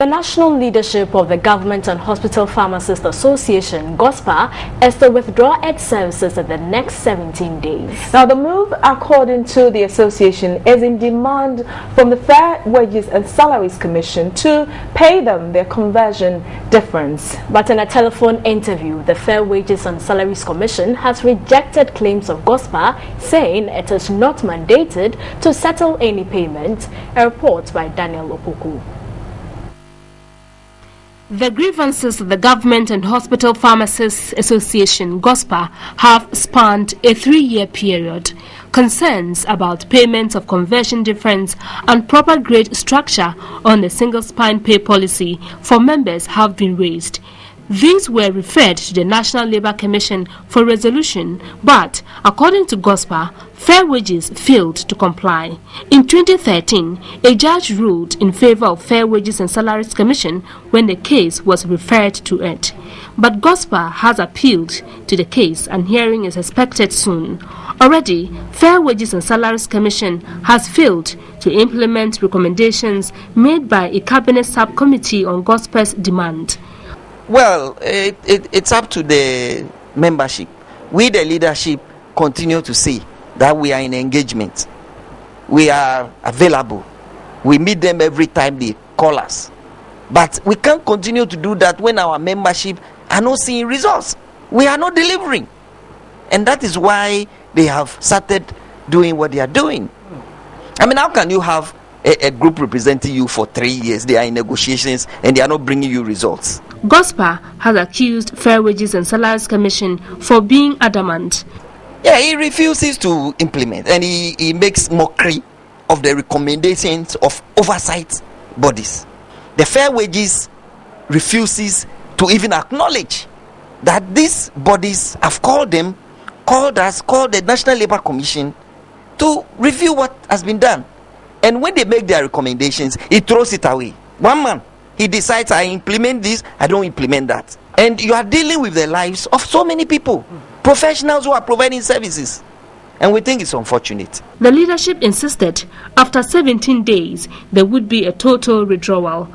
The national leadership of the Government and Hospital Pharmacists Association, GOSPA, is to withdraw its services in the next 17 days. Now, the move, according to the association, is in demand from the Fair Wages and Salaries Commission to pay them their conversion difference. But in a telephone interview, the Fair Wages and Salaries Commission has rejected claims of GOSPA, saying it is not mandated to settle any payment. A report by Daniel Opoku. The grievances of the Government and Hospital Pharmacists Association, GOSPA, have spanned a 3-year period. Concerns about payment of conversion difference and proper grade structure on the single spine pay policy for members have been raised. These were referred to the National Labour Commission for resolution, but according to GOSPA, Fair Wages failed to comply. In 2013, a judge ruled in favour of Fair Wages and Salaries Commission when the case was referred to it. But GOSPA has appealed to the case and hearing is expected soon. Already, Fair Wages and Salaries Commission has failed to implement recommendations made by a cabinet subcommittee on GOSPA's demand. Well, it's up to the membership. We, the leadership, continue to say that we are in engagement. We are available. We meet them every time they call us. But we can't continue to do that when our membership are not seeing results. We are not delivering. And that is why they have started doing what they are doing. I mean, how can you have a group representing you for 3 years? They are in negotiations and they are not bringing you results. GOSPA has accused Fair Wages and Salaries Commission for being adamant. Yeah, he refuses to implement and he makes mockery of the recommendations of oversight bodies. The Fair Wages refuses to even acknowledge that these bodies have called the National Labour Commission to review what has been done. And when they make their recommendations, he throws it away. One man, he decides, I implement this, I don't implement that. And you are dealing with the lives of so many people, professionals who are providing services. And we think it's unfortunate. The leadership insisted after 17 days there would be a total withdrawal.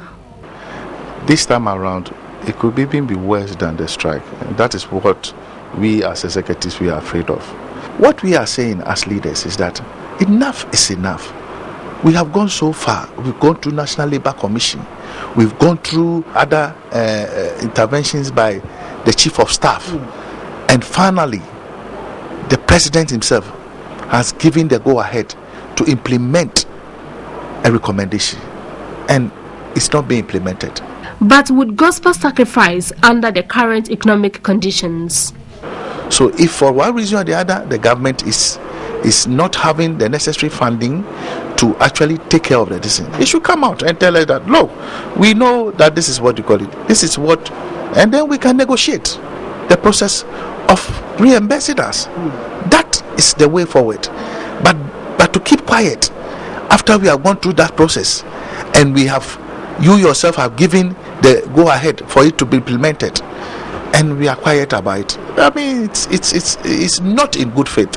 This time around, it could even be worse than the strike. And that is what we as executives we are afraid of. What we are saying as leaders is that enough is enough. We have gone so far. We've gone through National Labour Commission. We've gone through other interventions by the Chief of Staff. And finally, the President himself has given the go-ahead to implement a recommendation. And it's not being implemented. But would GOSPA sacrifice under the current economic conditions? So if for one reason or the other, the government is not having the necessary funding to actually take care of the decision, it should come out and tell us that, look, we know that this is what you call it, this is what, and then we can negotiate the process of reimbursing us. That is the way forward. But to keep quiet after we have gone through that process and you yourself have given the go ahead for it to be implemented, and we are quiet about it, I mean, it's not in good faith.